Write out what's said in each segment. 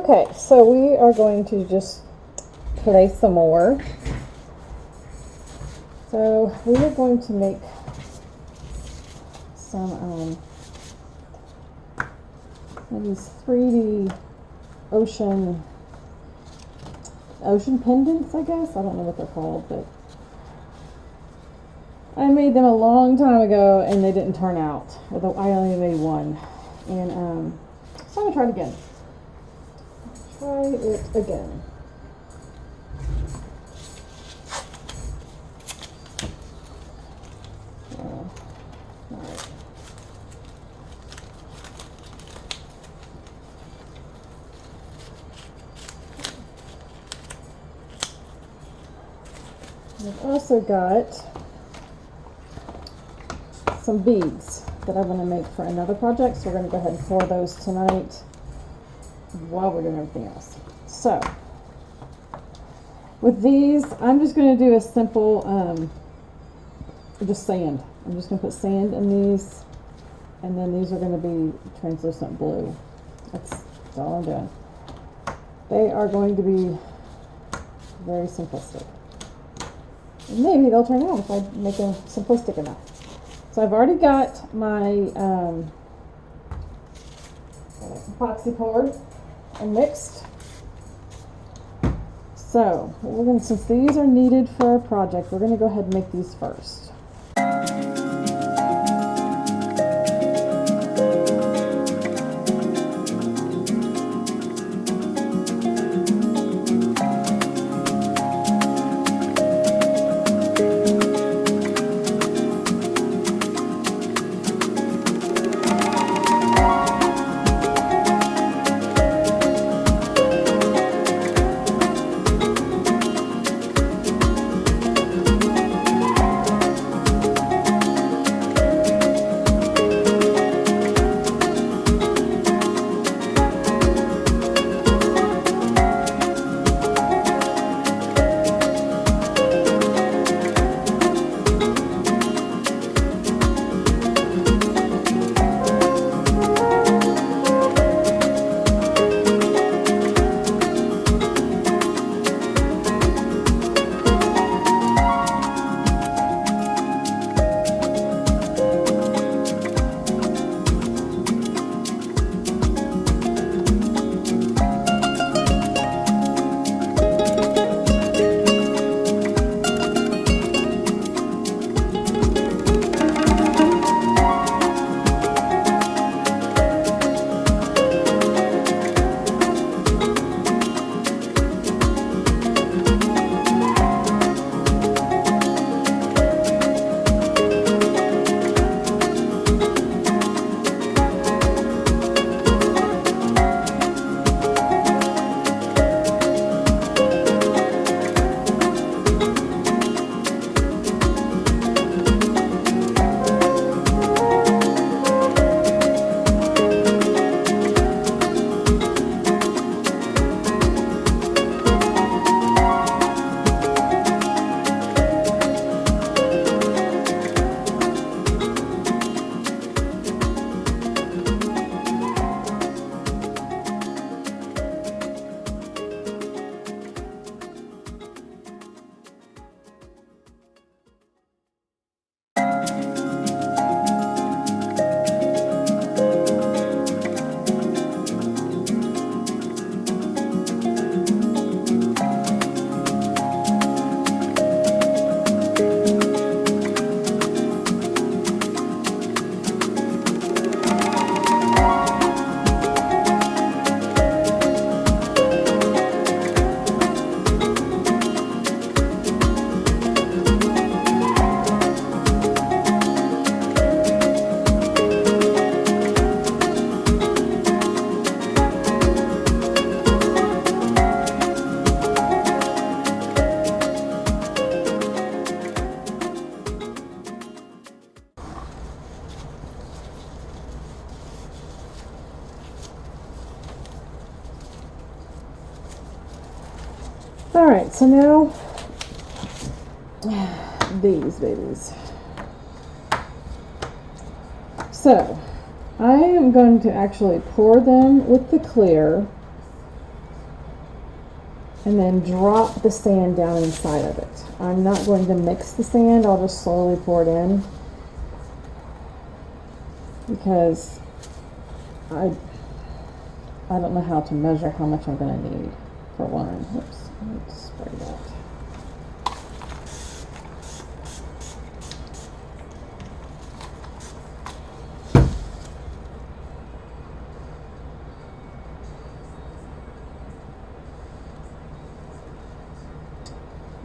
Okay, so we are going to just place some more. So we are going to make some these 3D ocean pendants, I guess. I don't know what they're called, but I made them a long time ago and they didn't turn out. Although I only made one, and so I'm gonna try it again. Try it again. Alright. I've also got some beads that I'm going to make for another project, so we're going to go ahead and pour those tonight while we're doing everything else. So with these, I'm just going to do a simple just sand. I'm just going to put sand in these, and then these are going to be translucent blue. That's all I'm doing. They are going to be very simplistic. And maybe they'll turn out if I make them simplistic enough. So I've already got my epoxy poured and mixed. So we're going to, since these are needed for our project, we're going to go ahead and make these first. Alright, so now these babies. So I am going to actually pour them with the clear and then drop the sand down inside of it. I'm not going to mix the sand, I'll just slowly pour it in, because I don't know how to measure how much I'm going to need for one. Oops, let me just spray that.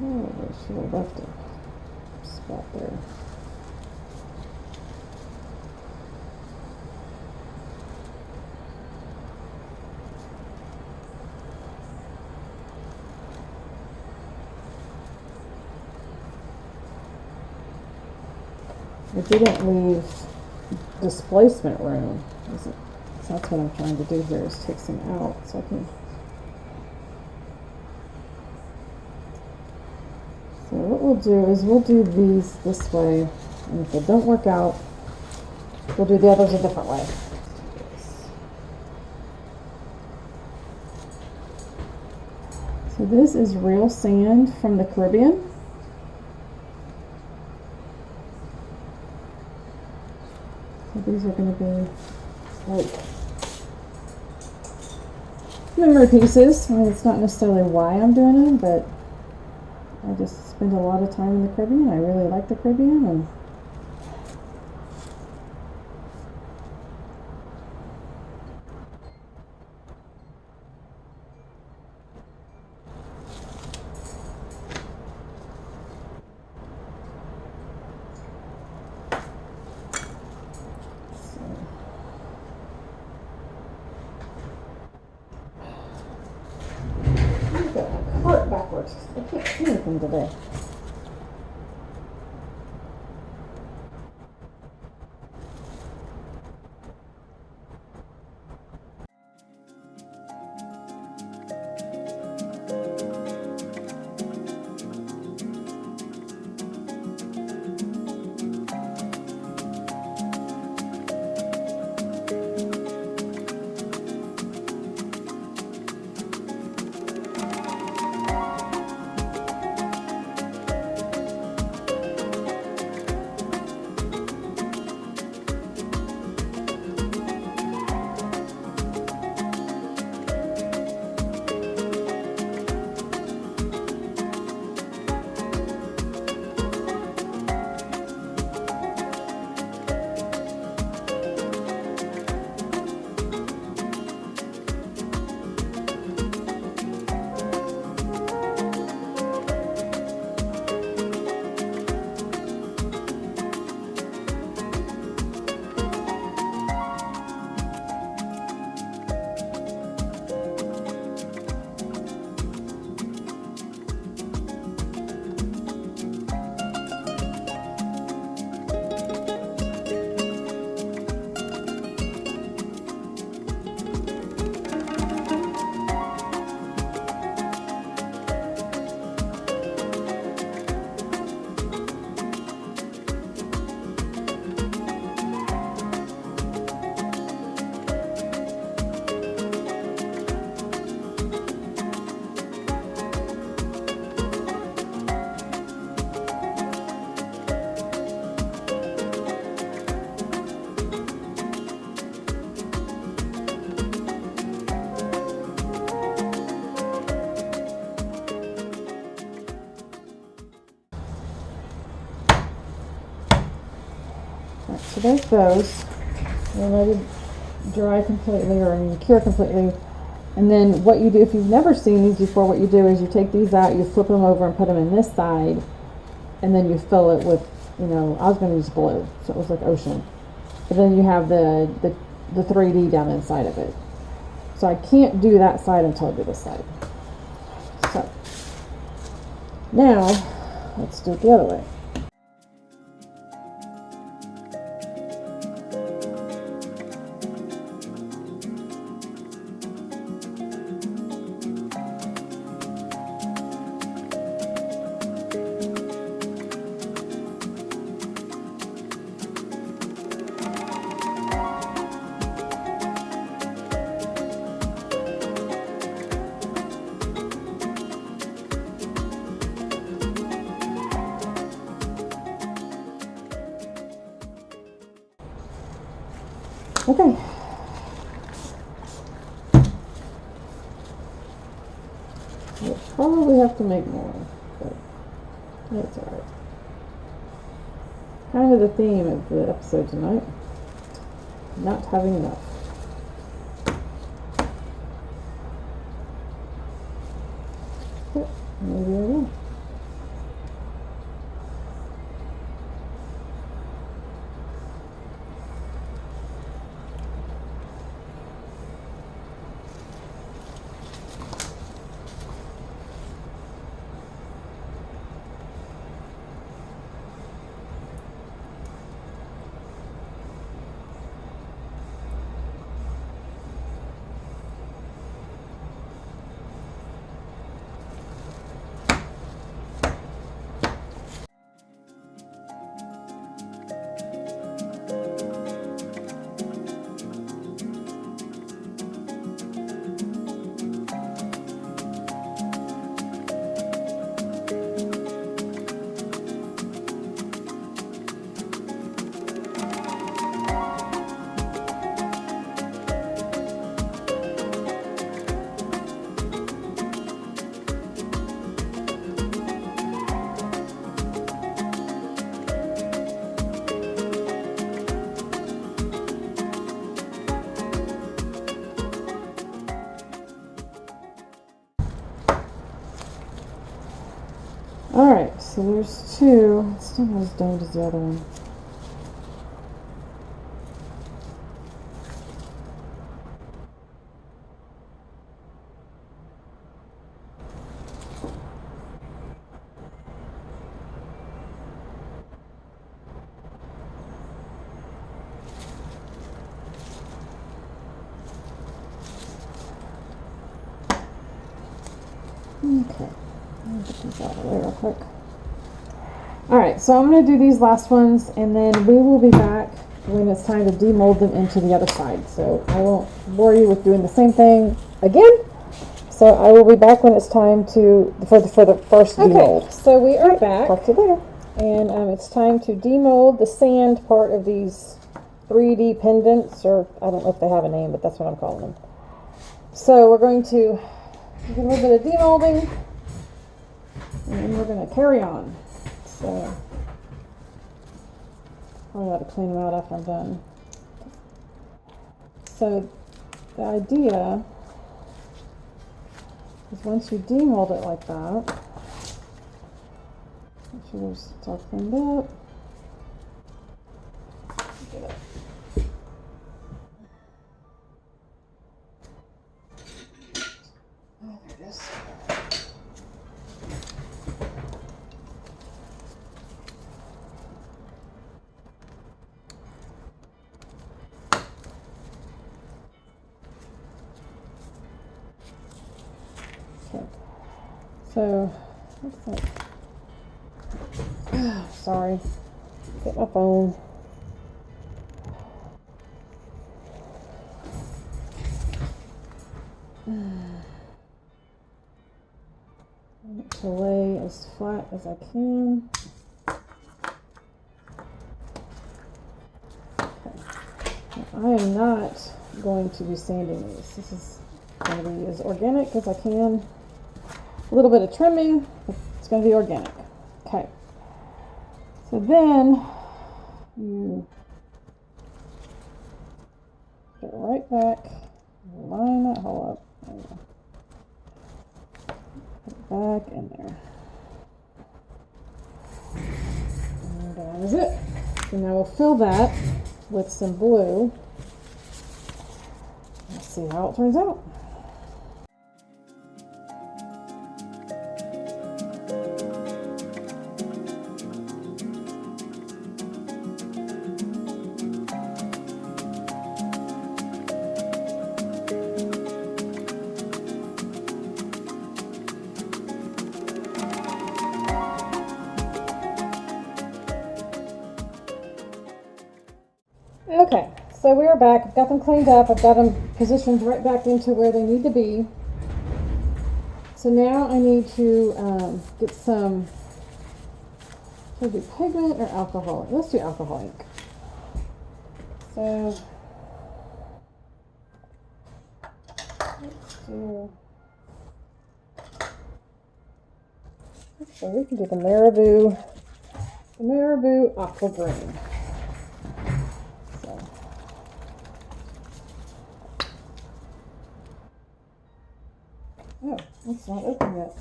Oh, I should have left a spot there. I didn't leave displacement room. So that's what I'm trying to do here, is take some out so I can. So what we'll do is we'll do these this way, and if they don't work out, we'll do the others a different way. So this is real sand from the Caribbean. So these are going to be like memory pieces. I mean, it's not necessarily why I'm doing them, but I just spend a lot of time in the Caribbean. I really like the Caribbean, and backwards. I can't see anything today. So there's those. They're ready to dry completely, or cure completely. And then what you do, if you've never seen these before, what you do is you take these out, you flip them over and put them in this side, and then you fill it with, I was going to use blue, so it was like ocean. But then you have the 3D down inside of it. So I can't do that side until I do this side. So now let's do it the other way. Okay. We'll probably have to make more, but that's alright. Kind of the theme of the episode tonight. Not having enough. But maybe I will. Alright, so there's two. It's still not as domed as the other one. Okay, let me get these out of the way real quick. Alright, so I'm going to do these last ones, and then we will be back when it's time to demold them into the other side. So I won't bore you with doing the same thing again. So I will be back when it's time to for the first demold. Okay, so we are back. Talk to you later. And it's time to demold the sand part of these 3D pendants, or I don't know if they have a name, but that's what I'm calling them. So we're going to do a little bit of demolding, and then we're going to carry on. So probably ought to clean them out after I'm done. So the idea is once you demold it like that, make sure it's all cleaned up. Get it. Oh, there it is. Okay. So, looks like, sorry, get my phone. To lay as flat as I can. Okay. Now, I am not going to be sanding these. This is going to be as organic as I can. A little bit of trimming, but it's going to be organic. Okay. So then you get right back, line that hole up. There you go. Put it back in there. And that is it. So now we'll fill that with some blue. Let's see how it turns out. Okay, so we are back. I've got them cleaned up. I've got them positioned right back into where they need to be. So now I need to get some, should it be pigment or alcohol? Let's do alcohol ink. So do. Actually, we can do the Marabou aqua green. So. Oh, it's not open yet.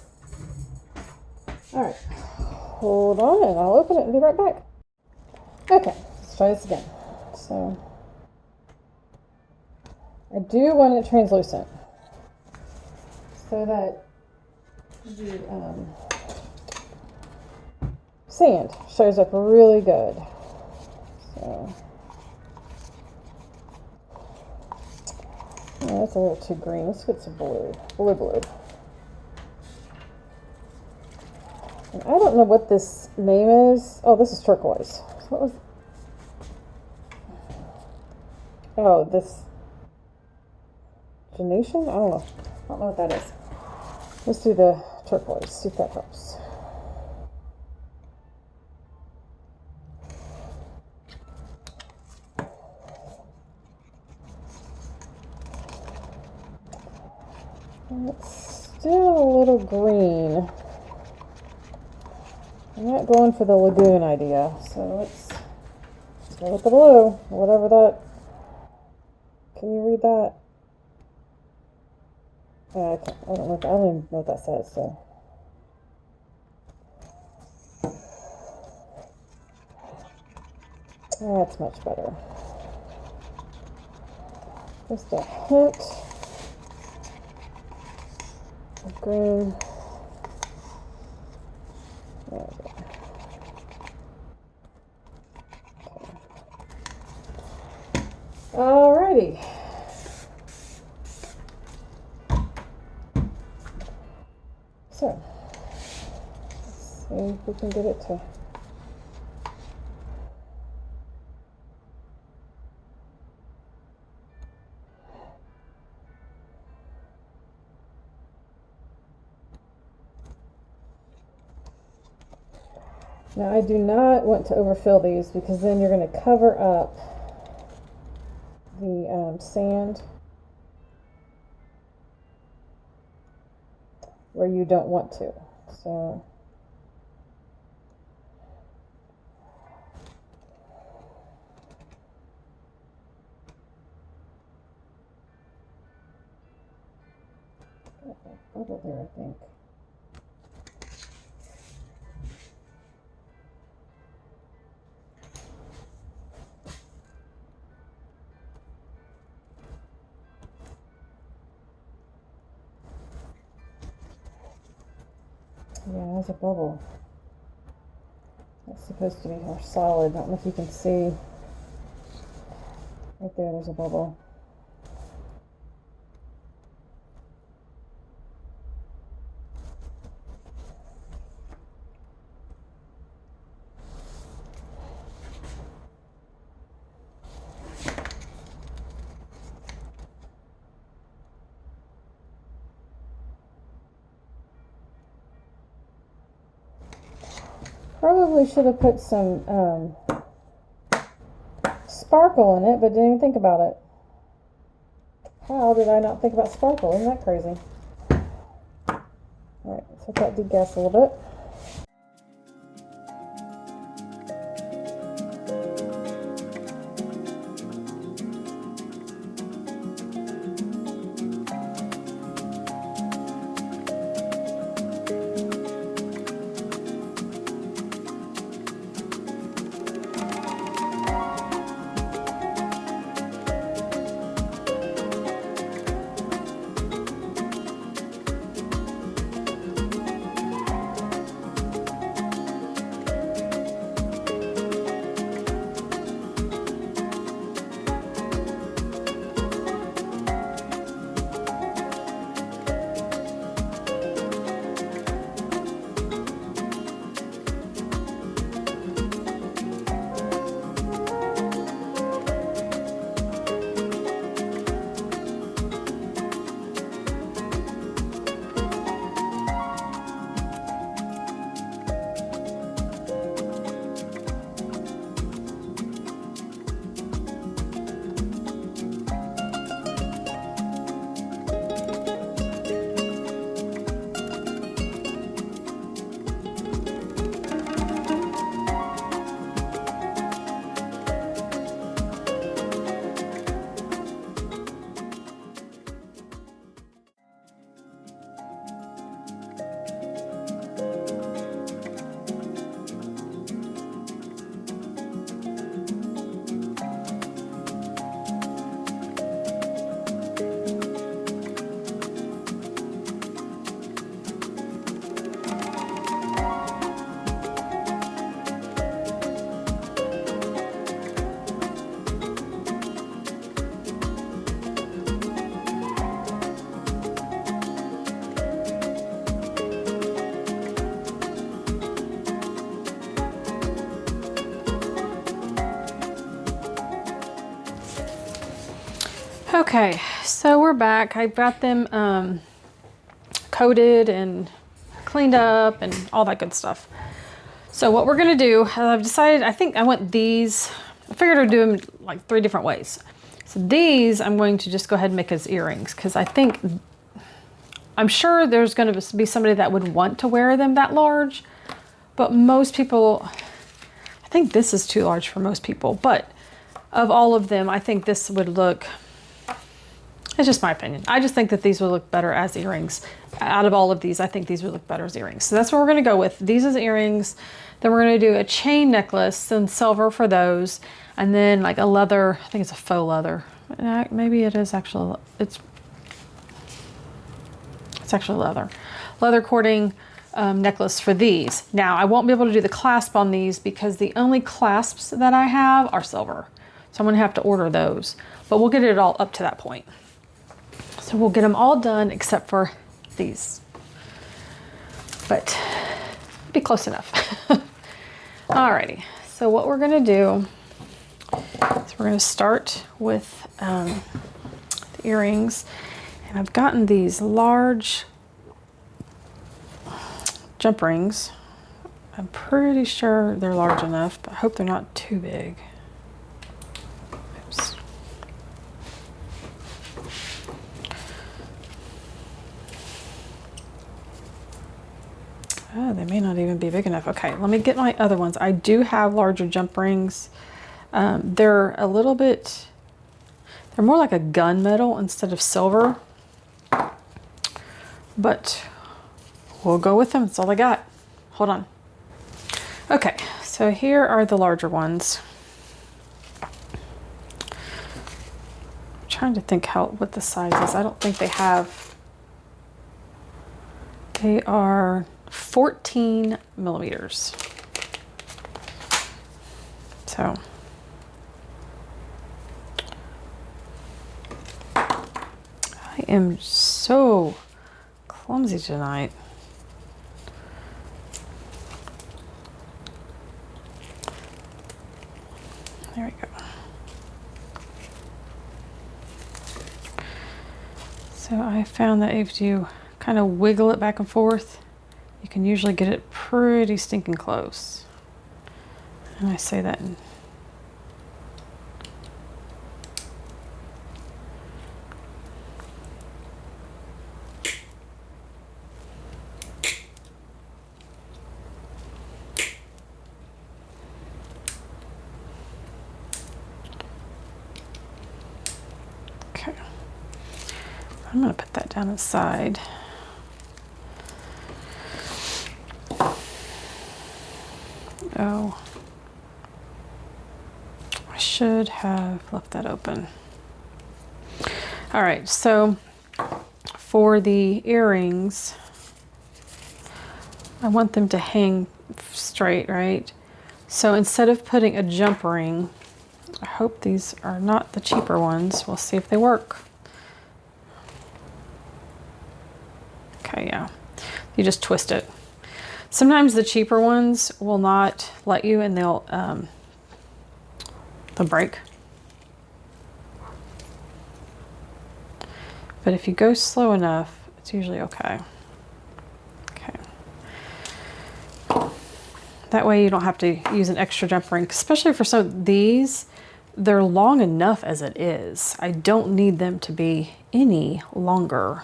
All right, hold on, and I'll open it and be right back. Okay, let's try this again. So, I do want it translucent so that the sand shows up really good. So, yeah, that's a little too green. Let's get some blue. Blue. And I don't know what this name is. Oh, this is turquoise. So what was? Oh, this Genation? I don't know. I don't know what that is. Let's do the turquoise. See if that helps. It's still a little green. I'm not going for the lagoon idea, so let's go with the blue, whatever that. Can you read that? I don't know. I don't even know what that says. So that's much better. Just a hint of green. There we go. Alrighty. So, let's see if we can get it to. Now, I do not want to overfill these because then you're going to cover up the sand where you don't want to. So, bubble there, I think. Yeah, there's a bubble. That's supposed to be more solid. I don't know if you can see. Right there's a bubble. Probably should have put some sparkle in it, but didn't even think about it. How did I not think about sparkle? Isn't that crazy? Alright, let's let that degas a little bit. Okay, so we're back. I got them coated and cleaned up and all that good stuff. So what we're gonna do, I've decided, I think I want these, I figured I'd do them like 3 different ways. So these I'm going to just go ahead and make as earrings because I'm sure there's gonna be somebody that would want to wear them that large, but most people, I think this is too large for most people, but of all of them, I think this would look, it's just my opinion. I just think that these would look better as earrings. Out of all of these, I think these would look better as earrings. So that's what we're gonna go with. These as earrings. Then we're gonna do a chain necklace and silver for those. And then like a leather, I think it's a faux leather. Maybe it is actually, it's actually leather. Leather cording necklace for these. Now I won't be able to do the clasp on these because the only clasps that I have are silver. So I'm gonna have to order those, but we'll get it all up to that point. So we'll get them all done except for these, but it'll be close enough. Alrighty, so what we're gonna do is we're gonna start with the earrings, and I've gotten these large jump rings. I'm pretty sure they're large enough, but I hope they're not too big. Oops. Oh, they may not even be big enough. Okay, let me get my other ones. I do have larger jump rings. They're a little bit, they're more like a gunmetal instead of silver, but we'll go with them. That's all I got. Hold on. Okay, so here are the larger ones. I'm trying to think what the size is. I don't think they have, they are 14 millimeters. So I am so clumsy tonight. There we go. So I found that if you kind of wiggle it back and forth, you can usually get it pretty stinking close. And I say that in okay. I'm gonna put that down aside. Oh, I should have left that open. All right, so for the earrings, I want them to hang straight, right? So instead of putting a jump ring, I hope these are not the cheaper ones. We'll see if they work. Okay, yeah, you just twist it. Sometimes the cheaper ones will not let you, and they'll break. But if you go slow enough, it's usually okay. Okay. That way you don't have to use an extra jump ring, especially for some of these. They're long enough as it is. I don't need them to be any longer.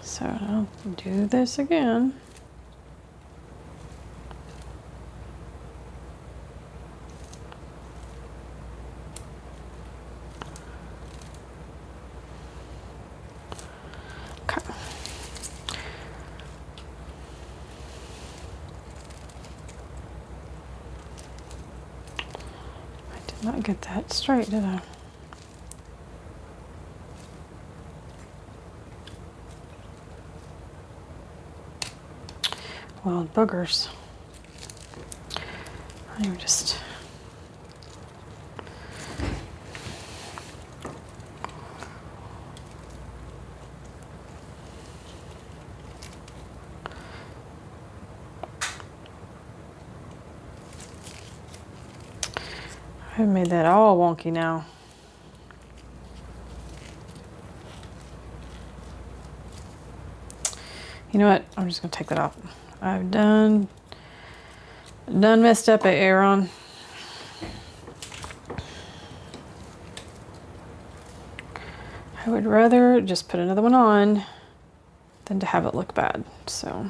So I'll do this again. Okay. I did not get that straight, did I? Wild boogers. I'm just I made that all wonky now. You know what? I'm just gonna take that off. I've done messed up at Aaron. I would rather just put another one on than to have it look bad. So,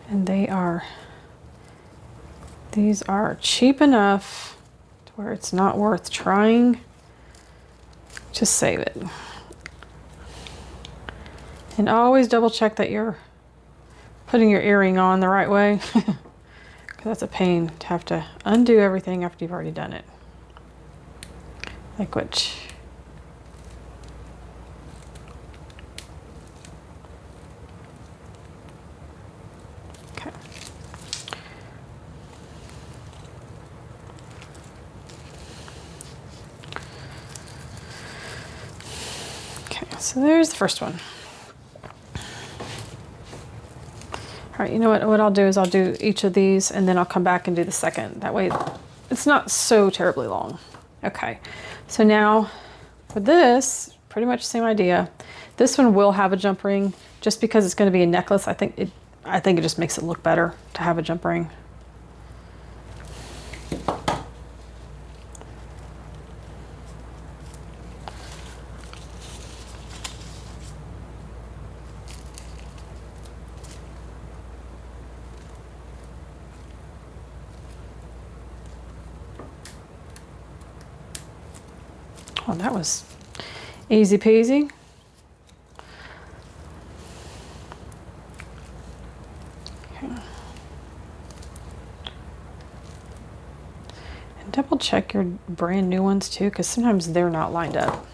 and these are cheap enough to where it's not worth trying. Just save it. And always double check that you're putting your earring on the right way. Because that's a pain to have to undo everything after you've already done it. Like which. Okay. Okay, so there's the first one. All right, you know what I'll do is I'll do each of these and then I'll come back and do the second. That way it's not so terribly long. Okay, so now for this, pretty much the same idea. This one will have a jump ring just because it's going to be a necklace. I think it just makes it look better to have a jump ring. Oh, that was easy peasy. Okay. And double check your brand new ones too, because sometimes they're not lined up.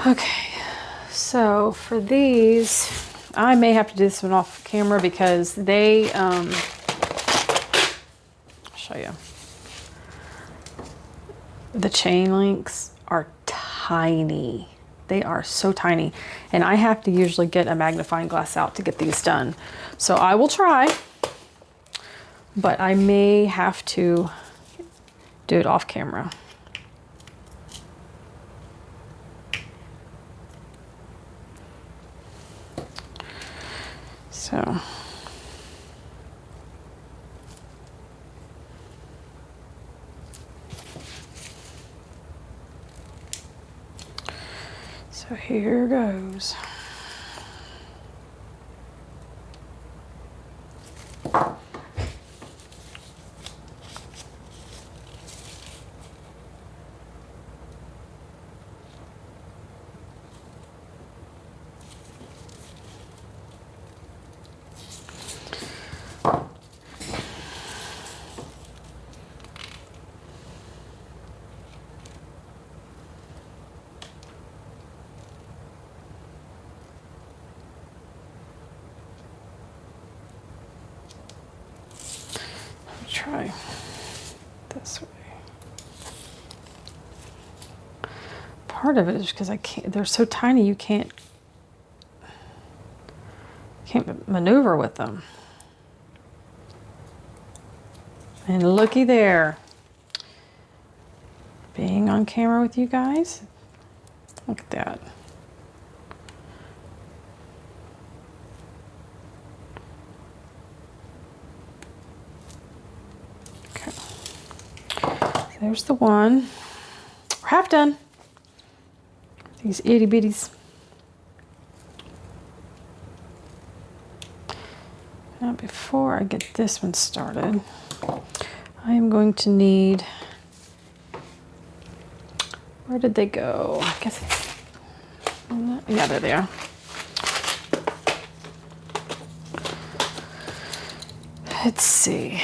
Okay, so for these, I may have to do this one off camera because they, I'll show you. The chain links are tiny. They are so tiny. And I have to usually get a magnifying glass out to get these done. So I will try, but I may have to do it off camera. So here goes. Try this way. Part of it is because I can't, they're so tiny you can't maneuver with them. And looky there. Being on camera with you guys. Look at that. There's the one. We're half done. These itty bitties. Now before I get this one started, I am going to need, where did they go? I guess it's, yeah, there they are. Let's see.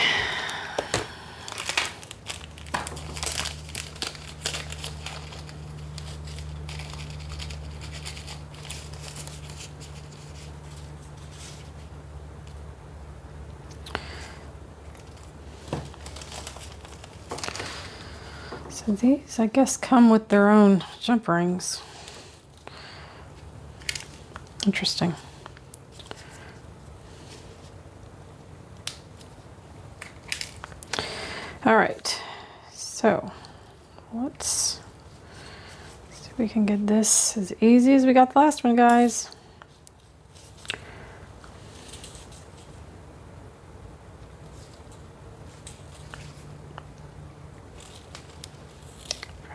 So these, I guess, come with their own jump rings. Interesting. All right, so let's see if we can get this as easy as we got the last one, guys.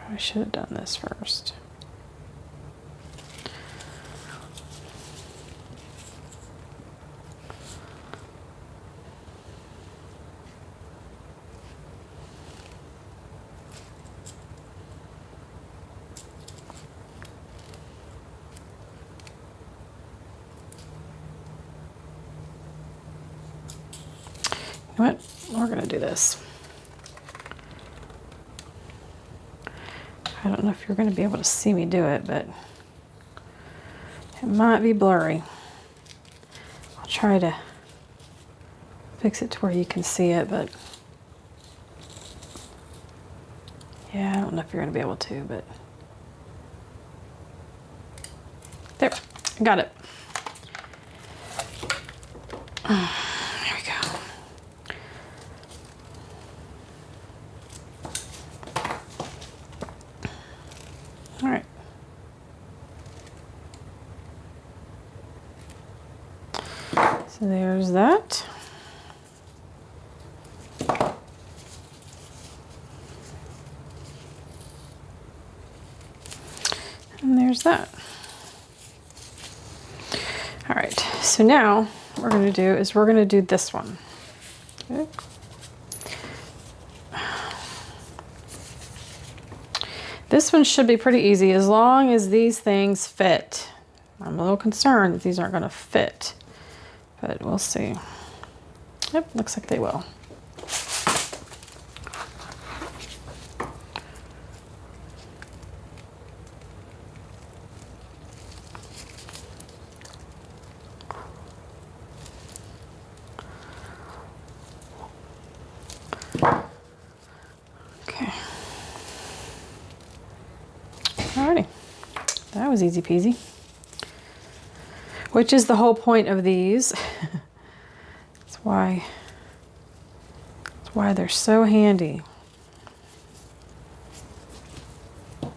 I should have done this first. You know what? We're gonna do this. I don't know if you're gonna be able to see me do it, but it might be blurry. I'll try to fix it to where you can see it, but yeah, I don't know if you're gonna be able to, but there, got it. There we go. All right. So there's that. And there's that. All right, so now what we're gonna do is we're gonna do this one. Okay. This one should be pretty easy as long as these things fit. I'm a little concerned that these aren't gonna fit, but we'll see. Yep, looks like they will. Okay. Alrighty, that was easy peasy. Which is the whole point of these. That's why they're so handy. All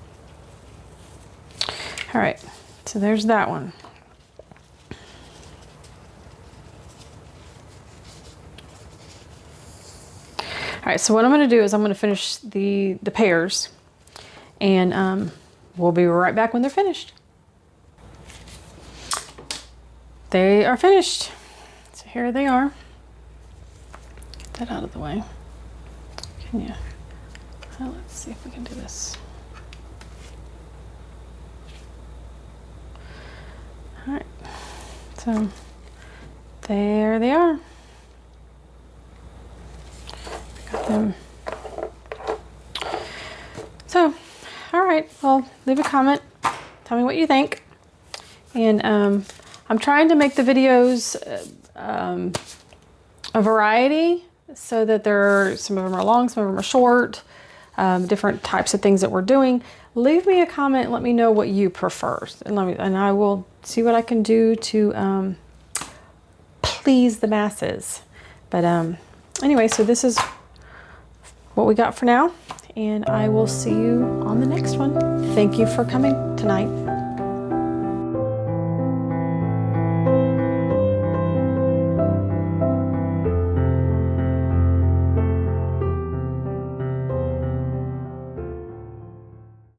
right, so there's that one. All right, so what I'm gonna do is I'm gonna finish the pairs, and we'll be right back when they're finished. They are finished. So here they are. Get that out of the way. Can you? Well, let's see if we can do this. All right, so there they are. Got them. So, all right, well, leave a comment. Tell me what you think. And I'm trying to make the videos a variety so that some of them are long, some of them are short, different types of things that we're doing. Leave me a comment, let me know what you prefer, and I will see what I can do to please the masses. But anyway, so this is what we got for now, and I will see you on the next one. Thank you for coming tonight.